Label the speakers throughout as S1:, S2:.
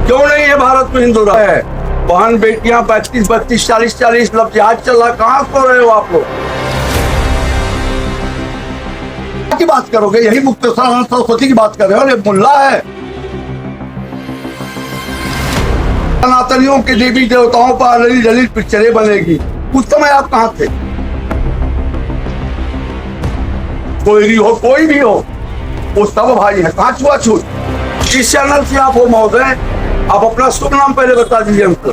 S1: क्यों नहीं है भारत में हिंदू राष्ट्र है? बहन बेटियां 35, 32, 40, 40 लफ्ज आज चल रहा, कहाँ सो रहे हो आप लोग? की बात करोगे? यही मुक्तेश्वर सरस्वती की बात कर रहे हो? ये मुल्ला है। सनातनियों के देवी देवताओं पर ललित ललित पिक्चरें बनेगी। उस समय आप कहाँ थे? कोई भी हो, कोई भी हो, वो सब भाई है। कहाँ छुआछूत? किस चैनल से आप हो महोदय? आप अपना शुभ नाम पहले बता दीजिए हमको।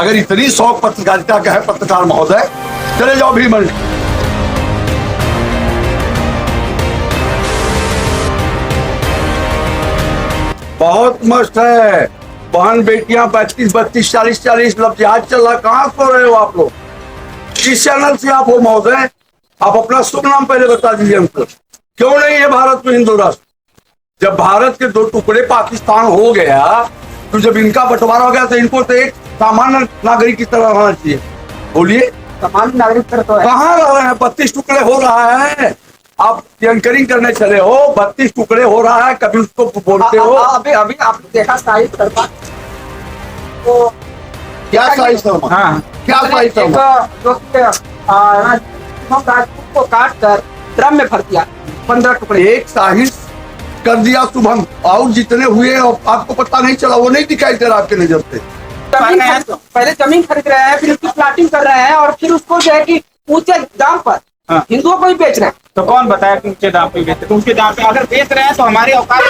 S1: अगर इतनी शौक पत्रकारिता का है पत्रकार महोदय, चले जाओ भीमल। बहुत मस्त है। बहन बेटियां 35, 32, 40, 40 लफ्ज आज चल रहा, कहाँ सो रहे हो आप लोग? किस चैनल से आप हो महोदय? आप अपना शुभ नाम पहले बता दीजिए हमको। क्यों नहीं है भारत में हिंदू राष्ट्र? जब भारत के दो टुकड़े पाकिस्तान हो गया, तो जब इनका बंटवारा हो गया तो इनको तो एक सामान्य नागरिक की तरह रहना चाहिए। बोलिए,
S2: सामान्य नागरिक तरह तो है।
S1: कहाँ रह रहे हैं? 32 टुकड़े हो रहा है। आप एंकरिंग करने चले हो, 32 टुकड़े हो रहा है, कभी उसको बोलते हो।
S2: अभी अभी आपने देखा शाहिद शर्मा तो
S1: क्या शाहिद शर्मा?
S2: हाँ,
S1: क्या शाहिद शर्मा?
S2: जो कि राजपूत को काट कर ड्रम में भर दिया 15 टुकड़े।
S1: एक शाहिद कर दिया शुभम, और जितने हुए आपको पता नहीं चला, वो नहीं दिखाई दे रहा आपके नजर से।
S2: पहले जमीन खरीद रहे हैं, फिर उसकी प्लाटिंग कर रहे हैं, और फिर उसको जो है कि ऊंचे दाम पर हिंदुओं को ही बेच रहे हैं।
S3: तो कौन बताया कि ऊंचे दाम पे बेचते? तो ऊंचे दाम पे अगर बेच रहे हैं तो हमारी औकात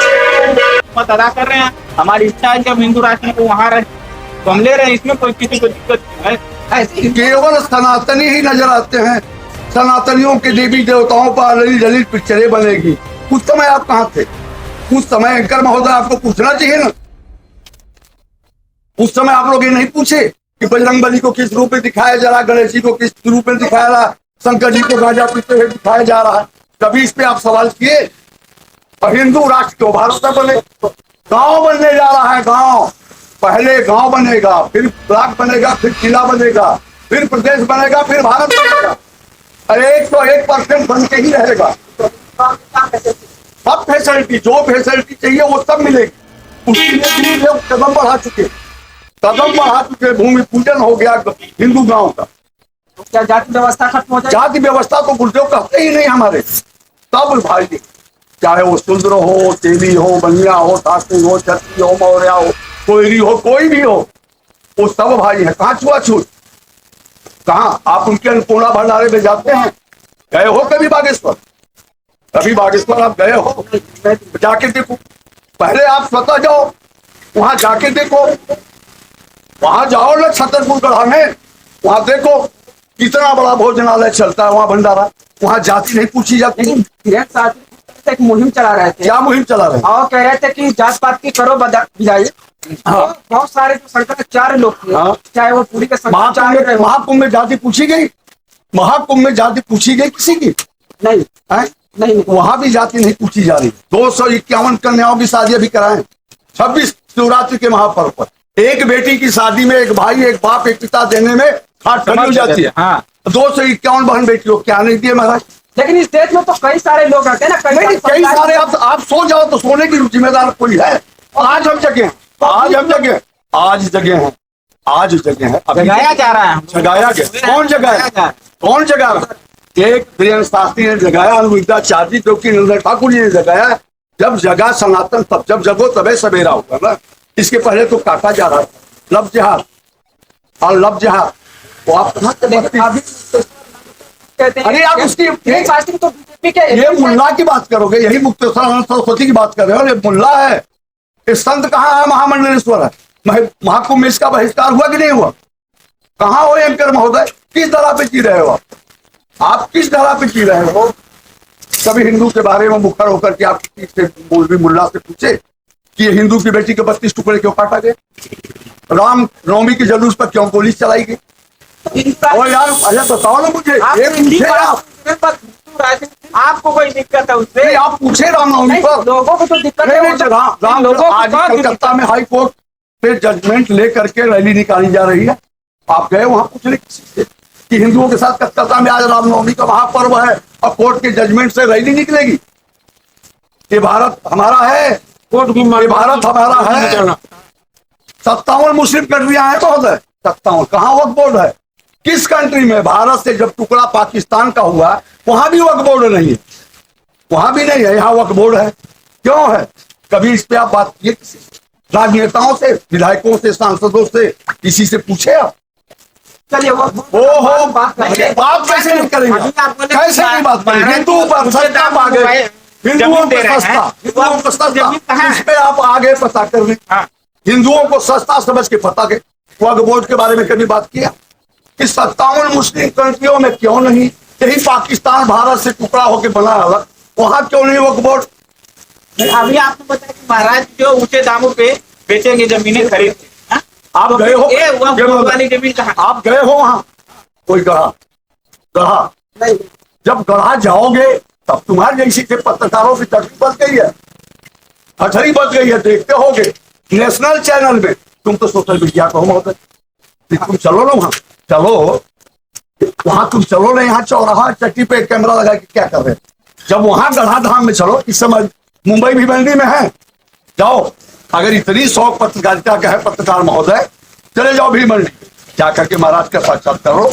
S3: मत अदा कर रहे हैं। हमारी इच्छा है जब हिंदू राष्ट्र को वहाँ रहे तो हम ले रहे हैं, इसमें कोई किसी को दिक्कत नहीं है।
S1: केवल सनातनी ही नजर आते हैं। सनातनियों के देवी देवताओं पर ललित ललित पिक्चरें बनेगी। उस समय आप कहाँ थे? उस समय एंकर महोदय आपको पूछना चाहिए ना। उस समय आप लोग ये नहीं पूछे कि बजरंगबली को किस रूप में दिखाया जा रहा, गणेश जी को किस रूप में दिखाया रहा, शंकर जी को गांजा पीते हुए दिखाया जा रहा है? कभी इस पे आप सवाल किए? और हिंदू राष्ट्र क्यों भारत में बने? गांव बनने जा रहा है। गांव, पहले गांव बनेगा, फिर ब्लॉक बनेगा, फिर जिला बनेगा, फिर प्रदेश बनेगा, फिर भारत बनेगा। अरे 101% बन के ही रहेगा। सब फैसिलिटी, जो फैसिलिटी चाहिए वो सब मिलेगी। उसके लिए भी लोग कदम बढ़ा चुके, भूमि पूजन हो गया हिंदू गांव का।
S2: क्या जाति व्यवस्था खत्म हो जाए?
S1: जाति व्यवस्था को गुर्जर कहते ही नहीं हमारे। सब भाई, चाहे वो शूद्र हो, तेली हो, बनिया हो, ठाकुर हो, क्षत्रिय हो, मौर्य हो, कोयरी हो, कोई भी हो, वो सब भाई है। कहाँ छुआछूत? कहाँ? आप उनके अन्नपूर्णा भंडारे में जाते हैं? गए हो कभी बागेश्वर? कभी बागेश्वर आप गए हो? जाके देखो, पहले आप स्वतः जाओ, वहां जाके देखो। वहां जाओ ना छतरपुर गढ़ा में, वहां देखो कितना बड़ा भोजनालय चलता है, वहां भंडारा। वहां जाति नहीं पूछी जाती।
S2: एक मुहिम चला रहे थे।
S1: क्या मुहिम चला रहे?
S2: और कह रहे थे कि जात पात की करो बिजाई। बहुत सारे जो शंकराचार्य लोग थे, चाहे वो पूरी के
S1: महाकुंभ में जाति पूछी गई? महाकुंभ में जाति पूछी गई किसी की?
S2: नहीं
S1: है?
S2: नहीं,
S1: वहां भी जाति नहीं पूछी जा रही। 251 कन्याओं की शादियां भी कराएं 26 शिवरात्रि के महापर्व पर। एक बेटी की शादी में एक भाई, एक बाप, एक पिता देने में हाथ खड़ी हो जाती है।
S3: हाँ,
S1: 251 बहन बेटियों क्या नहीं दिए महाराज?
S2: लेकिन इस देश में तो कई सारे लोग रहते हैं ना,
S1: कई सारे। आप सो जाओ तो सोने की जिम्मेदार कोई है? आज हम जगह हैं, आज हम जगह हैं, आज जगह हैं, आज जगह है।
S3: जगाया जा रहा है।
S1: जगाया गया? कौन जगाया? कौन जगा रहा? एक वीरेंद्र शास्त्री ने जगाया, अनुविद्याचार्य जो कि नंदन ठाकुर जी ने जगाया। जब जगा सनातन, तब जब जगो तबे सवेरा होगा ना। इसके पहले तो काटा जा रहा था लव जिहाद और लव जिहाद। वो आप अरे आप उसकी
S2: तो बीजेपी के
S1: ये मुल्ला की बात करोगे? यही मुक्तेश्वर सरस्वती की बात कर रहे हो? ये मुल्ला है। ये संत कहाँ है? महामंडलेश्वर है। महाकुंभ में इसका बहिष्कार हुआ कि नहीं हुआ? कहाँ हो एंकर महोदय? किस धरा पे जी रहे हो आप किस धरा पे जी रहे हो? कभी हिंदू के बारे में मुखर होकर के आप मौलवी मुल्ला से पूछे कि ये हिंदू की बेटी के 32 टुकड़े क्यों काटा गया? राम नवमी के जुलूस पर क्यों गोली चलाई गई? और यार अच्छा बताओ ना मुझे।
S3: आपको कोई दिक्कत है उससे?
S1: आप पूछे रामनवमी पर?
S2: लोगों को तो दिक्कत है।
S1: राम आज कलकत्ता में हाई कोर्ट पे जजमेंट ले करके रैली निकाली जा रही है। आप गए वहां पूछने किसी से कि हिंदुओं के साथ कलकत्ता में आज रामनवमी का महापर्व है और कोर्ट के जजमेंट से रैली निकलेगी? ये भारत हमारा है,
S3: कोर्ट भी
S1: ये भारत हमारा है। 57 मुस्लिम कंट्रियां हैं, बहुत है 57। कहाँ वक्फ बोर्ड है? किस कंट्री में? भारत से जब टुकड़ा पाकिस्तान का हुआ वहां भी वक्फ बोर्ड नहीं है, वहां भी नहीं है, यहाँ वक्फ बोर्ड है। क्यों है? कभी इस पे आप बात किए किसी राजनेताओं से, विधायकों से, सांसदों से, किसी से पूछे आप?
S2: चलिए वो
S1: बात कैसे नहीं करेंगे? कैसे नहीं बात करेंगे? हिंदू पर सस्ता मांगे, हिंदुओं को सस्ता, हिंदुओं को सस्ता, इस पे आप आगे पता कर लें। हिंदुओं को सस्ता समझ के पता के वक्फ बोर्ड के बारे में कभी बात किया? इस 57 मुस्लिम कंट्रियों में क्यों नहीं? यही पाकिस्तान भारत से टुकड़ा होकर बना अलग, वहां क्यों नहीं वक्फ बोर्ड?
S3: अभी आपने बताया कि महाराज जो ऊंचे दामों पे बेचेंगे जमीनें खरीद के, हाँ?
S1: आप गए हो?
S3: ये वक्फ बोर्ड वाली जमीन कहाँ?
S1: आप गए हो वहां? कोई गढ़ा
S2: नहीं,
S1: जब गढ़ा जाओगे तब तुम्हारे जैसी के पत्रकारों की तकलीफ बच गई है, हथड़ी बच गई है, देखते होगे नेशनल चैनल में। तुम तो सोशल मीडिया को महोदय, तुम चलो ना वहां, चलो वहां, तुम चलो ना, यहाँ चौराहा चट्टी पे कैमरा लगा के क्या कर रहे हैं? जब वहां गढ़ा धाम में चलो, इस समय मुंबई भिवंडी में है, जाओ। अगर इतनी शौक पत्रकारिता का है पत्रकार महोदय, चले जाओ भिवंडी, जाकर के महाराज का साक्षात्कार करो,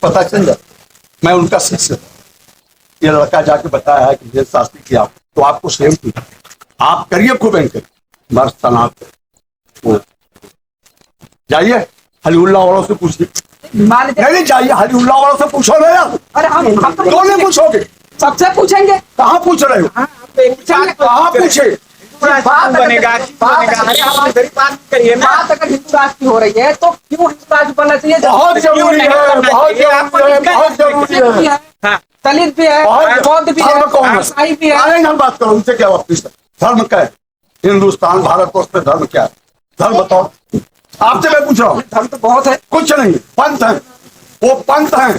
S1: पता चल जाए। मैं उनका शिष्य, ये लड़का जाके बताया है कि शास्त्री किया, तो आपको सेम की आप करिए, खूब एंकर मर्द तनाव वो जाइए, हलीउल्लाह वालों से पूछिए।
S2: मान लीजिए,
S1: नहीं जाइए, हलीउल्लाह वालों से पूछो ना यार,
S2: अरे हम तो
S1: क्यों नहीं पूछोगे?
S2: सबसे पूछेंगे।
S1: कहाँ पूछ रहे हो? कहाँ पूछे?
S2: बात
S3: बनेगा,
S2: अरे हमारी गरीब बात करिए ना। बात अगर हिंदू राष्ट्र की हो रही है तो क्यों हिंदू राष्ट्र बनना चाहिए?
S1: बहुत जरूरी है, बहुत जरूरी है, बहुत जरूरी है।
S3: हाँ।
S2: दलित भी है, बौद्ध भी है, ईसाई भी है।
S1: अरे हम बात करो, उनसे क्या वापस? धर्म क्या है? हिंदुस्तान भारतवर्ष में धर्म क्या है? धर्म बताओ, आपसे मैं पूछ रहा हूँ।
S2: धर्म तो बहुत है,
S1: कुछ नहीं, पंथ है, वो पंथ है।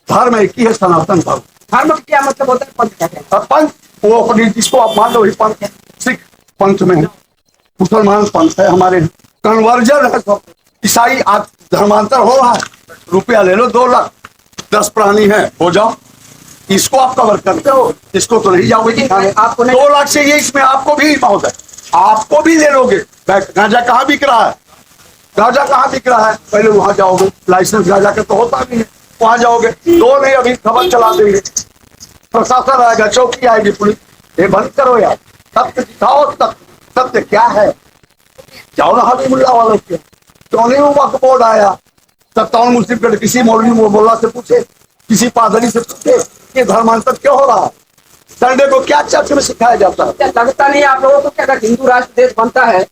S1: धर्म एक ही है, सनातन धर्म।
S2: धर्म का क्या मतलब होता है? पंथ क्या है?
S1: अब पंथ वो अपनी जिसको आप मान लो वही पंथ है। सिख पंथ में है, मुसलमान पंथ है, हमारे कन्वर्जन है सब। ईसाई आज धर्मांतर हो रहा है, रुपया ले लो 2 लाख, 10 प्राणी है, हो जाओ। इसको आप कवर करते हो, इसको तो नहीं जाओगे।
S2: आपको नहीं,
S1: 2 लाख से ये इसमें आपको भी बहुत है, आपको भी ले लोगे। गांजा कहाँ बिक रहा है? गांजा कहाँ बिक रहा है? पहले वहां जाओगे, लाइसेंस गांजा का तो होता नहीं है, वहां जाओगे। 2 नहीं, अभी खबर चला देंगे, प्रशासन आएगा, चौकी आएगी, पुलिस। ये बंद करो यार, सत्य दिखाओ, सत्य क्या है? जाओ ना हबीबुल्लाह वालों के, क्यों नहीं वो वक्फ बोर्ड आया? 57 मुस्लिम के किसी मौलवी मोहल्ला से पूछे, किसी पादरी से पूछे कि धर्मांतर क्यों हो रहा है? संडे को क्या चर्च में सिखाया जाता है?
S2: क्या लगता नहीं आप लोगों को कि अगर हिंदू राष्ट्र देश बनता है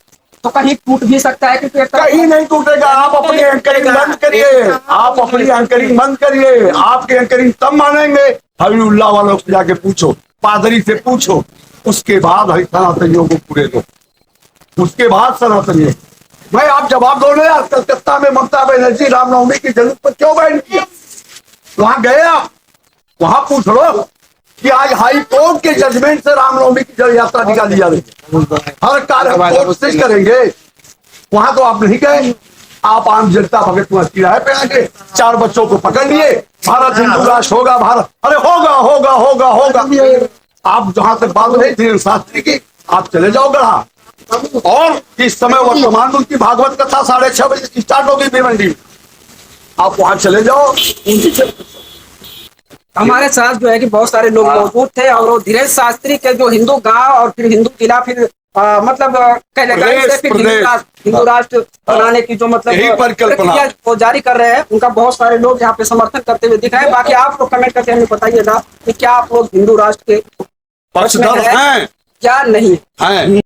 S2: तो कहीं टूट भी सकता है? क्योंकि
S1: कहीं नहीं टूटेगा। आप अपनी एंकरिंग बंद करिए, आप अपनी एंकरिंग बंद करिए। आपके एंकरिंग तब मानेंगे, हबीबुल्लाह वालों से जाके पूछो, पादरी से पूछो, उसके बाद हई सनातनियों को पूरे दो, उसके बाद सनातनियों। भाई आप जवाब दो ना यार। कलकत्ता में ममता बनर्जी रामनवमी की जरूरत पर क्यों बैन किया? वहां गए आप, वहां पूछ लो कि आज हाई कोर्ट के जजमेंट से रामनवमी की जल यात्रा निकाली जा रही है, हर कार्य कोशिश करेंगे। वहां तो आप नहीं गए, आप आम जनता भगत किराए पे आके 4 बच्चों को पकड़ लिए, भारत हिंदू राष्ट्र होगा, भारत, अरे होगा होगा होगा होगा। आप जहां तक बात रही धीरेन्द्र शास्त्री की, आप चले जाओ गढ़ा, और इस समय वर्तमान उनकी भागवत कथा 6:30 बजे स्टार्ट होगी भिवंडी, आप वहां चले जाओ।
S2: हमारे साथ जो है कि बहुत सारे लोग मौजूद थे, और वो धीरेन्द्र शास्त्री के जो हिंदू गांव और फिर हिंदू जिला, फिर मतलब हिंदू राष्ट्र बनाने की जो मतलब प्रक्रिया वो जारी कर रहे हैं, उनका बहुत सारे लोग यहाँ पे समर्थन करते हुए दिख रहे हैं। बाकी आप लोग कमेंट करके हमें बताइएगा कि क्या आप लोग हिंदू राष्ट्र के
S1: पक्षधर हैं
S2: या नहीं
S1: हैं।